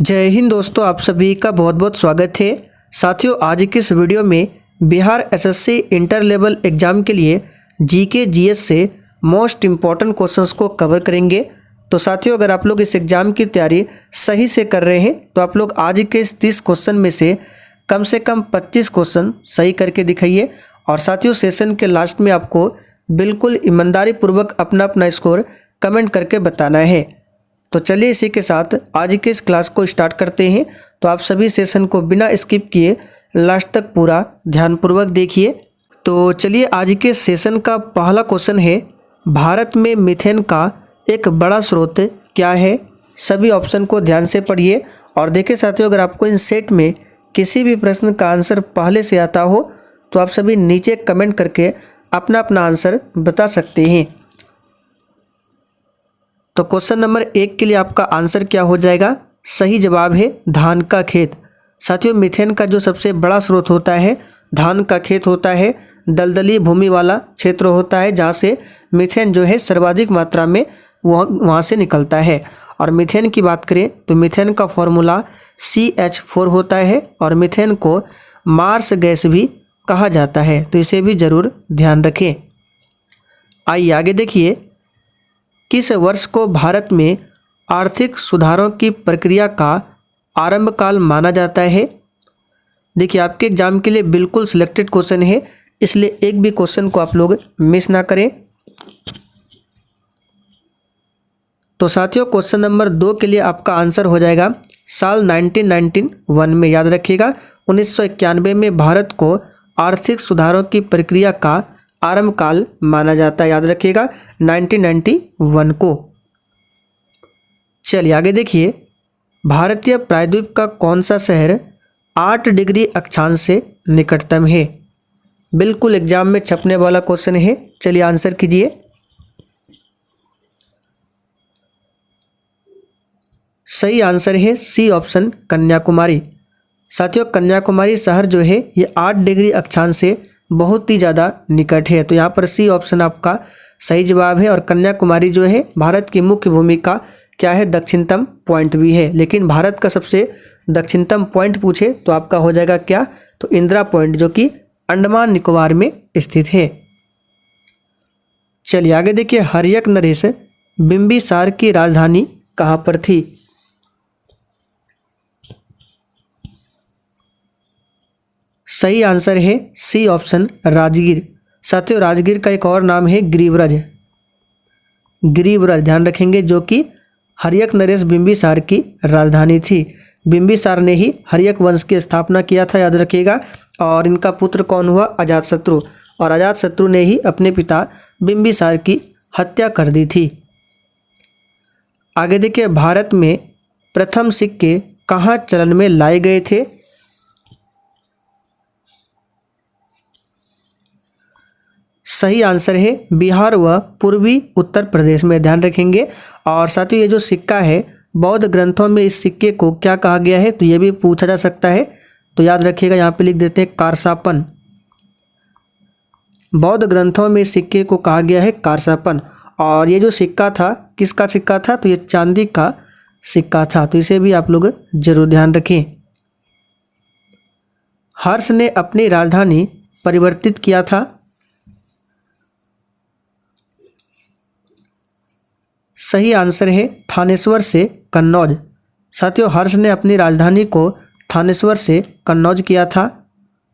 जय हिंद दोस्तों, आप सभी का बहुत बहुत स्वागत है। साथियों, आज की इस वीडियो में Bihar SSC inter level exam के लिए जीके जीएस से मोस्ट इम्पॉर्टेंट क्वेश्चंस को कवर करेंगे। तो साथियों, अगर आप लोग इस एग्ज़ाम की तैयारी सही से कर रहे हैं तो आप लोग आज के इस 30 क्वेश्चन में से कम 25 क्वेश्चन सही करके दिखाइए। और साथियों, सेशन के लास्ट में आपको बिल्कुल ईमानदारी पूर्वक अपना स्कोर कमेंट करके बताना है। तो चलिए इसी के साथ आज के इस क्लास को स्टार्ट करते हैं। तो आप सभी सेशन को बिना स्किप किए लास्ट तक पूरा ध्यानपूर्वक देखिए। तो चलिए, आज के सेशन का पहला क्वेश्चन है, भारत में मीथेन का एक बड़ा स्रोत क्या है। सभी ऑप्शन को ध्यान से पढ़िए और देखिए साथियों, अगर आपको इन सेट में किसी भी प्रश्न का आंसर पहले से आता हो तो आप सभी नीचे कमेंट करके अपना आंसर बता सकते हैं। तो क्वेश्चन नंबर 1 के लिए आपका आंसर क्या हो जाएगा? सही जवाब है धान का खेत। साथियों, मीथेन का जो सबसे बड़ा स्रोत होता है धान का खेत होता है। दलदली भूमि वाला क्षेत्र होता है जहाँ से मीथेन जो है सर्वाधिक मात्रा में वहाँ से निकलता है। और मीथेन की बात करें तो मीथेन का फॉर्मूला CH4 होता है और मीथेन को मार्स गैस भी कहा जाता है, तो इसे भी ज़रूर ध्यान रखें। आइए आगे देखिए, किस वर्ष को भारत में आर्थिक सुधारों की प्रक्रिया का आरंभ काल माना जाता है? देखिए, आपके एग्जाम के लिए बिल्कुल सिलेक्टेड क्वेश्चन है, इसलिए एक भी क्वेश्चन को आप लोग मिस ना करें। तो साथियों, क्वेश्चन नंबर 2 के लिए आपका आंसर हो जाएगा साल 1991 में। याद रखिएगा, 1991 में भारत को आर्थिक सुधारों की प्रक्रिया का आरंभ काल माना जाता है। याद रखिएगा 1991 को। चलिए आगे देखिए, भारतीय प्रायद्वीप का कौन सा शहर 8 डिग्री अक्षांश से निकटतम है? बिल्कुल एग्जाम में छपने वाला क्वेश्चन है। चलिए आंसर कीजिए। सही आंसर है सी ऑप्शन, कन्याकुमारी। साथियों, कन्याकुमारी शहर जो है ये 8 डिग्री अक्षांश से बहुत ही ज़्यादा निकट है, तो यहाँ पर सी ऑप्शन आपका सही जवाब है। और कन्याकुमारी जो है भारत की मुख्य भूमि का क्या है, दक्षिणतम पॉइंट भी है। लेकिन भारत का सबसे दक्षिणतम पॉइंट पूछे तो आपका हो जाएगा क्या, तो इंदिरा पॉइंट जो कि अंडमान निकोबार में स्थित है। चलिए आगे देखिए, हर्यक नरेश बिंबिसार की राजधानी कहाँ पर थी? सही आंसर है सी ऑप्शन, राजगीर। साथियों, राजगीर का एक और नाम है गिरिव्रज। गिरिव्रज ध्यान रखेंगे, जो कि हर्यक नरेश बिंबिसार की राजधानी थी। बिंबिसार ने ही हर्यक वंश की स्थापना किया था, याद रखिएगा। और इनका पुत्र कौन हुआ? अजातशत्रु। और अजातशत्रु ने ही अपने पिता बिंबिसार की हत्या कर दी थी। आगे देखिए, भारत में प्रथम सिक्के कहाँ चलन में लाए गए थे? सही आंसर है बिहार व पूर्वी उत्तर प्रदेश में। ध्यान रखेंगे। और साथियों, ये जो सिक्का है बौद्ध ग्रंथों में इस सिक्के को क्या कहा गया है, तो ये भी पूछा जा सकता है। तो याद रखिएगा, यहाँ पे लिख देते हैं कारसापन। बौद्ध ग्रंथों में इस सिक्के को कहा गया है कारसापन। और ये जो सिक्का था किसका सिक्का था, तो ये चांदी का सिक्का था, तो इसे भी आप लोग जरूर ध्यान रखें। हर्ष ने अपनी राजधानी परिवर्तित किया था। सही आंसर है थानेश्वर से कन्नौज। साथियों, हर्ष ने अपनी राजधानी को थानेश्वर से कन्नौज किया था।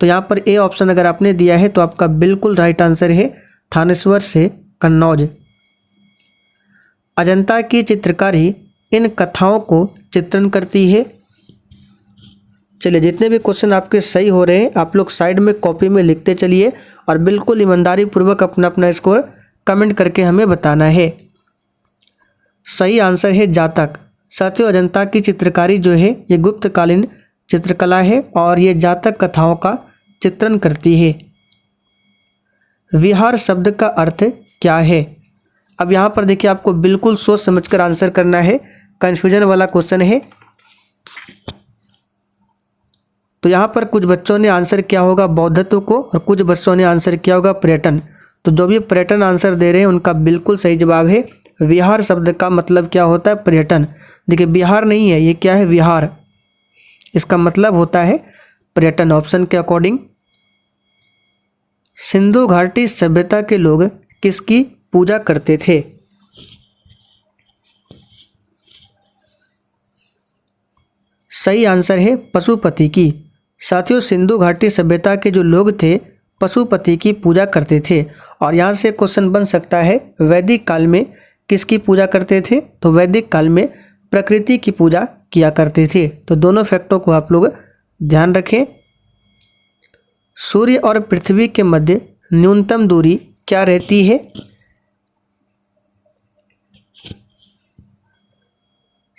तो यहाँ पर ए ऑप्शन अगर आपने दिया है तो आपका बिल्कुल राइट आंसर है थानेश्वर से कन्नौज। अजंता की चित्रकारी इन कथाओं को चित्रण करती है। चलिए, जितने भी क्वेश्चन आपके सही हो रहे हैं आप लोग साइड में कॉपी में लिखते चलिए और बिल्कुल ईमानदारी पूर्वक अपना स्कोर कमेंट करके हमें बताना है। सही आंसर है जातक। साथियों, अजंता की चित्रकारी जो है ये गुप्तकालीन चित्रकला है और ये जातक कथाओं का चित्रण करती है। विहार शब्द का अर्थ क्या है? अब यहाँ पर देखिए, आपको बिल्कुल सोच समझकर आंसर करना है, कंफ्यूजन वाला क्वेश्चन है। तो यहाँ पर कुछ बच्चों ने आंसर किया होगा बौद्धत्व को और कुछ बच्चों ने आंसर किया होगा पर्यटन। तो जो भी पर्यटन आंसर दे रहे हैं उनका बिल्कुल सही जवाब है विहार शब्द का मतलब क्या होता है? पर्यटन। देखिए बिहार नहीं है, ये क्या है, विहार। इसका मतलब होता है पर्यटन। ऑप्शन के अकॉर्डिंग सिंधु घाटी सभ्यता के लोग किसकी पूजा करते थे? सही आंसर है पशुपति की। साथियों, सिंधु घाटी सभ्यता के जो लोग थे पशुपति की पूजा करते थे। और यहाँ से क्वेश्चन बन सकता है वैदिक काल में किसकी पूजा करते थे? तो वैदिक काल में प्रकृति की पूजा किया करते थे। तो दोनों फैक्टों को आप लोग ध्यान रखें। सूर्य और पृथ्वी के मध्य न्यूनतम दूरी क्या रहती है?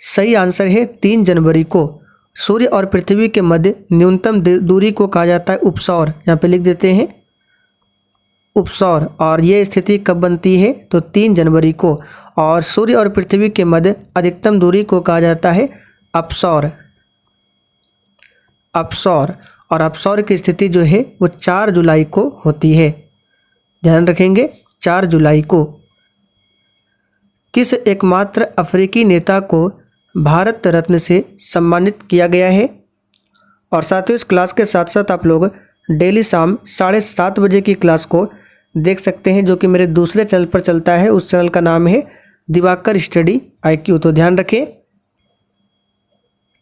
सही आंसर है 3 जनवरी को। सूर्य और पृथ्वी के मध्य न्यूनतम दूरी को कहा जाता है उपसौर। यहाँ पे लिख देते हैं उपसौर। और ये स्थिति कब बनती है? तो 3 जनवरी को। और सूर्य और पृथ्वी के मध्य अधिकतम दूरी को कहा जाता है अपसौर। अपसौर। और अपसौर की स्थिति जो है वो 4 जुलाई को होती है। ध्यान रखेंगे 4 जुलाई को। किस एकमात्र अफ्रीकी नेता को भारत रत्न से सम्मानित किया गया है? और साथियों, इस क्लास के साथ साथ आप लोग डेली शाम 7:30 बजे की क्लास को देख सकते हैं, जो कि मेरे दूसरे चैनल पर चलता है। उस चैनल का नाम है दिवाकर स्टडी IQ। तो ध्यान रखें।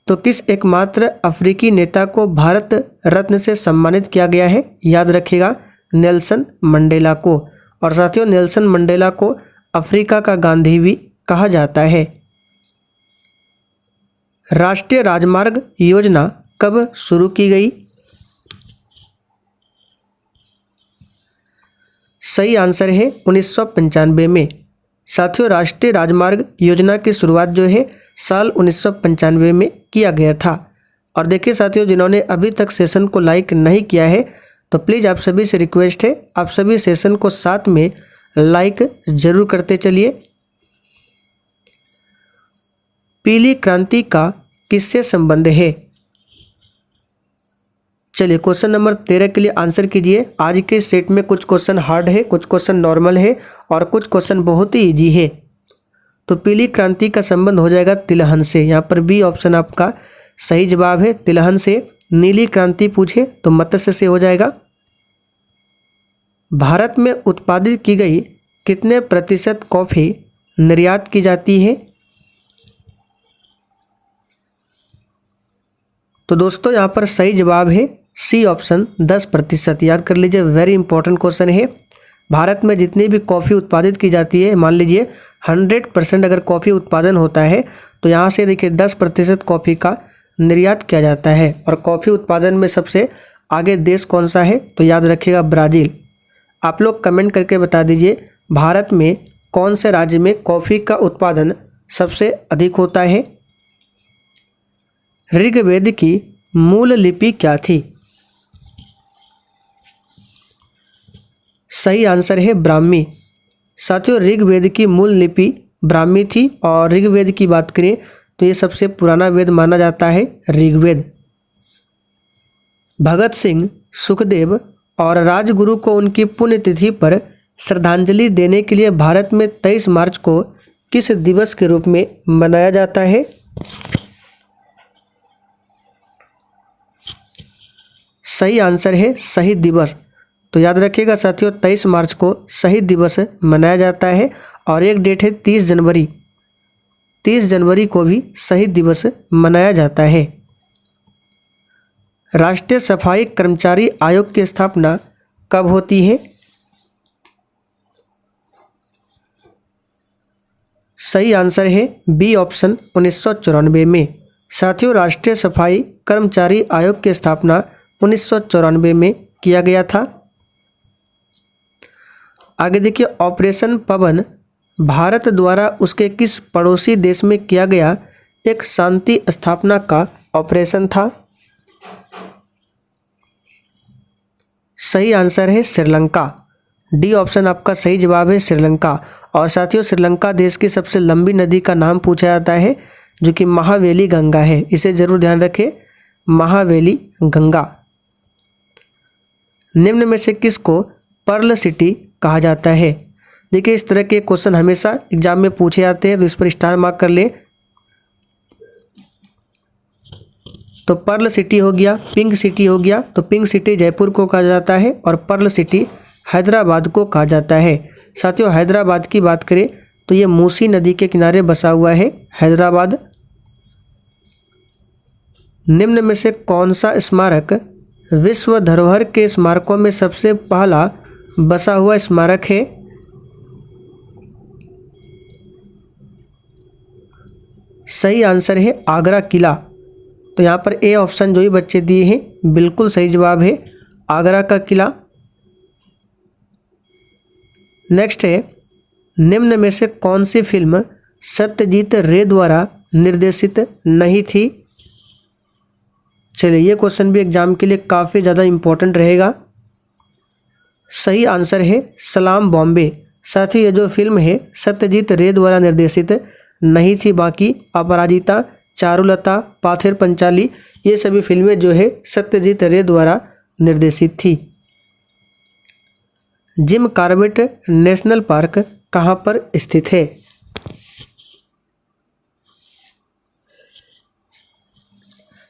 तो किस एकमात्र अफ्रीकी नेता को भारत रत्न से सम्मानित किया गया है? याद रखिएगा नेल्सन मंडेला को। और साथियों, नेल्सन मंडेला को अफ्रीका का गांधी भी कहा जाता है। राष्ट्रीय राजमार्ग योजना कब शुरू की गई? सही आंसर है 1995 में। साथियों, राष्ट्रीय राजमार्ग योजना की शुरुआत जो है साल 1995 में किया गया था। और देखिए साथियों, जिन्होंने अभी तक सेशन को लाइक नहीं किया है तो प्लीज़ आप सभी से रिक्वेस्ट है, आप सभी सेशन को साथ में लाइक जरूर करते चलिए। पीली क्रांति का किससे संबंध है? चलिए क्वेश्चन नंबर 13 के लिए आंसर कीजिए। आज के सेट में कुछ क्वेश्चन हार्ड है, कुछ क्वेश्चन नॉर्मल है और कुछ क्वेश्चन बहुत ही इजी है। तो पीली क्रांति का संबंध हो जाएगा तिलहन से। यहाँ पर बी ऑप्शन आपका सही जवाब है, तिलहन से। नीली क्रांति पूछे तो मत्स्य से हो जाएगा। भारत में उत्पादित की गई कितने प्रतिशत कॉफ़ी निर्यात की जाती है? तो दोस्तों, यहाँ पर सही जवाब है सी ऑप्शन 10%। याद कर लीजिए, वेरी इंपॉर्टेंट क्वेश्चन है। भारत में जितनी भी कॉफ़ी उत्पादित की जाती है, मान लीजिए 100% अगर कॉफ़ी उत्पादन होता है तो यहाँ से देखिए 10% कॉफ़ी का निर्यात किया जाता है। और कॉफ़ी उत्पादन में सबसे आगे देश कौन सा है? तो याद रखिएगा ब्राज़ील। आप लोग कमेंट करके बता दीजिए भारत में कौन से राज्य में कॉफ़ी का उत्पादन सबसे अधिक होता है? ऋग्वेद की मूल लिपि क्या थी? सही आंसर है ब्राह्मी। साथियों, ऋग्वेद की मूल लिपि ब्राह्मी थी। और ऋग्वेद की बात करें तो ये सबसे पुराना वेद माना जाता है ऋग्वेद। भगत सिंह, सुखदेव और राजगुरु को उनकी पुण्यतिथि पर श्रद्धांजलि देने के लिए भारत में 23 मार्च को किस दिवस के रूप में मनाया जाता है? सही आंसर है शहीद दिवस। तो याद रखिएगा साथियों, 23 मार्च को शहीद दिवस मनाया जाता है। और एक डेट है 30 जनवरी। 30 जनवरी को भी शहीद दिवस मनाया जाता है। राष्ट्रीय सफाई कर्मचारी आयोग की स्थापना कब होती है? सही आंसर है बी ऑप्शन 1994 में। साथियों, राष्ट्रीय सफाई कर्मचारी आयोग की स्थापना 1994 में किया गया था। आगे देखिए, ऑपरेशन पवन भारत द्वारा उसके किस पड़ोसी देश में किया गया एक शांति स्थापना का ऑपरेशन था? सही आंसर है श्रीलंका। डी ऑप्शन आपका सही जवाब है, श्रीलंका। और साथियों, श्रीलंका देश की सबसे लंबी नदी का नाम पूछा जाता है, जो कि महावेली गंगा है। इसे जरूर ध्यान रखें, महावेली गंगा। निम्न में से किसको पर्ल सिटी कहा जाता है? देखिए, इस तरह के क्वेश्चन हमेशा एग्जाम में पूछे जाते हैं, तो इस पर स्टार मार्क कर ले। तो पर्ल सिटी हो गया, पिंक सिटी हो गया। तो पिंक सिटी जयपुर को कहा जाता है और पर्ल सिटी हैदराबाद को कहा जाता है। साथियों हैदराबाद की बात करें तो ये मूसी नदी के किनारे बसा हुआ है हैदराबाद। निम्न में से कौन सा स्मारक विश्व धरोहर के स्मारकों में सबसे पहला बसा हुआ स्मारक है? सही आंसर है आगरा किला। तो यहाँ पर ए ऑप्शन जो ही बच्चे दिए हैं बिल्कुल सही जवाब है आगरा का किला। नेक्स्ट है, निम्न में से कौन सी फिल्म सत्यजीत रे द्वारा निर्देशित नहीं थी? चलिए ये क्वेश्चन भी एग्जाम के लिए काफ़ी ज़्यादा इम्पोर्टेंट रहेगा। सही आंसर है सलाम बॉम्बे। साथ ही ये जो फिल्म है सत्यजीत रे द्वारा निर्देशित नहीं थी। बाकी अपराजिता, चारुलता, पाथेर पंचाली ये सभी फिल्में जो है सत्यजीत रे द्वारा निर्देशित थी। जिम कॉर्बेट नेशनल पार्क कहाँ पर स्थित है?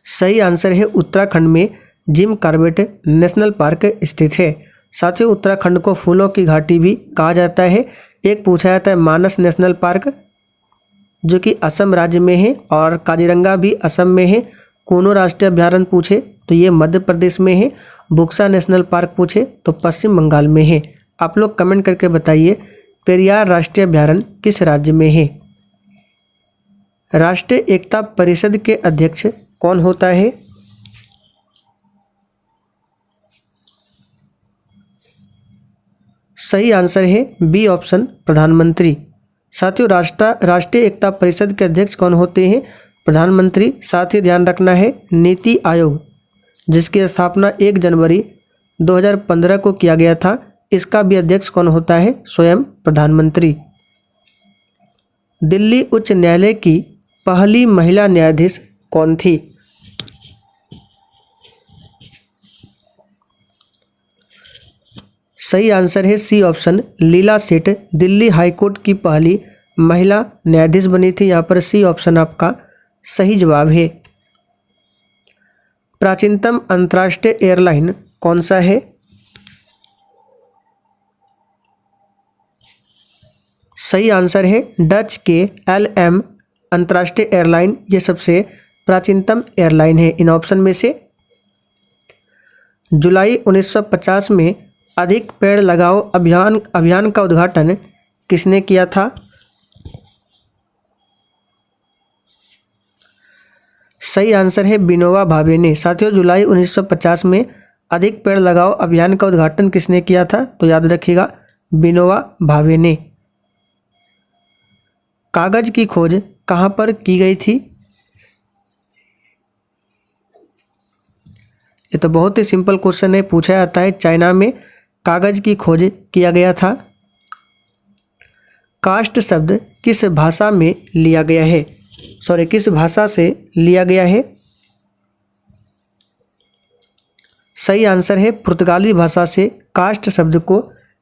सही आंसर है उत्तराखंड में जिम कॉर्बेट नेशनल पार्क स्थित है। साथ ही उत्तराखंड को फूलों की घाटी भी कहा जाता है। एक पूछा जाता है मानस नेशनल पार्क जो कि असम राज्य में है और काजीरंगा भी असम में है। कूनो राष्ट्रीय अभ्यारण्य पूछे तो ये मध्य प्रदेश में है। बुक्सा नेशनल पार्क पूछे तो पश्चिम बंगाल में है। आप लोग कमेंट करके बताइए पेरियार राष्ट्रीय अभ्यारण्य किस राज्य में है? राष्ट्रीय एकता परिषद के अध्यक्ष कौन होता है? सही आंसर है बी ऑप्शन प्रधानमंत्री। साथियों राष्ट्रीय एकता परिषद के अध्यक्ष कौन होते हैं? प्रधानमंत्री। साथ ही ध्यान रखना है नीति आयोग जिसकी स्थापना 1 जनवरी 2015 को किया गया था, इसका भी अध्यक्ष कौन होता है? स्वयं प्रधानमंत्री। दिल्ली उच्च न्यायालय की पहली महिला न्यायाधीश कौन थी? सही आंसर है सी ऑप्शन लीला सेठ दिल्ली हाईकोर्ट की पहली महिला न्यायाधीश बनी थी। यहाँ पर सी ऑप्शन आपका सही जवाब है। प्राचीनतम अंतर्राष्ट्रीय एयरलाइन कौन सा है? सही आंसर है डच के LM अंतर्राष्ट्रीय एयरलाइन, ये सबसे प्राचीनतम एयरलाइन है इन ऑप्शन में से। जुलाई 1950 में अधिक पेड़ लगाओ अभियान का उद्घाटन किसने किया था? सही आंसर है विनोबा भावे ने। साथियों जुलाई 1950 में अधिक पेड़ लगाओ अभियान का उद्घाटन किसने किया था? तो याद रखिएगा विनोबा भावे ने। कागज की खोज कहाँ पर की गई थी? ये तो बहुत ही सिंपल क्वेश्चन है। पूछा जाता है चाइना में कागज की खोज किया गया था। कास्ट शब्द किस भाषा में लिया गया है? किस भाषा से लिया गया है? सही आंसर है पुर्तगाली भाषा से कास्ट शब्द को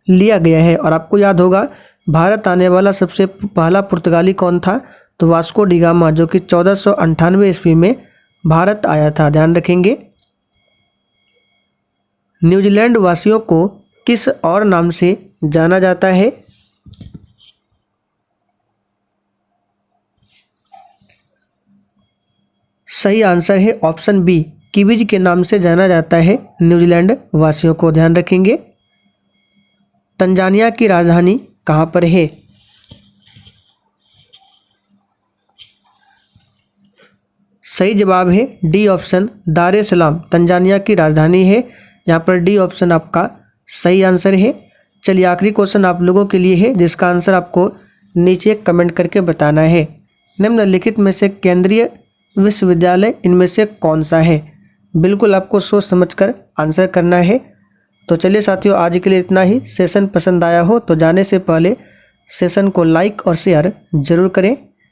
लिया गया है। और आपको याद होगा भारत आने वाला सबसे पहला पुर्तगाली कौन था? तो वास्को डी गामा, जो कि 1498 ईस्वी में भारत आया था। ध्यान रखेंगे। न्यूजीलैंड वासियों को किस और नाम से जाना जाता है? सही आंसर है ऑप्शन बी किवीज के नाम से जाना जाता है न्यूजीलैंड वासियों को। ध्यान रखेंगे। तंजानिया की राजधानी कहाँ पर है? सही जवाब है डी ऑप्शन दार ए सलाम तंजानिया की राजधानी है। यहाँ पर डी ऑप्शन आपका सही आंसर है। चलिए आखिरी क्वेश्चन आप लोगों के लिए है जिसका आंसर आपको नीचे कमेंट करके बताना है। निम्नलिखित में से केंद्रीय विश्वविद्यालय इनमें से कौन सा है? बिल्कुल आपको सोच समझकर आंसर करना है। तो चलिए साथियों आज के लिए इतना ही। सेशन पसंद आया हो तो जाने से पहले सेशन को लाइक और शेयर ज़रूर करें।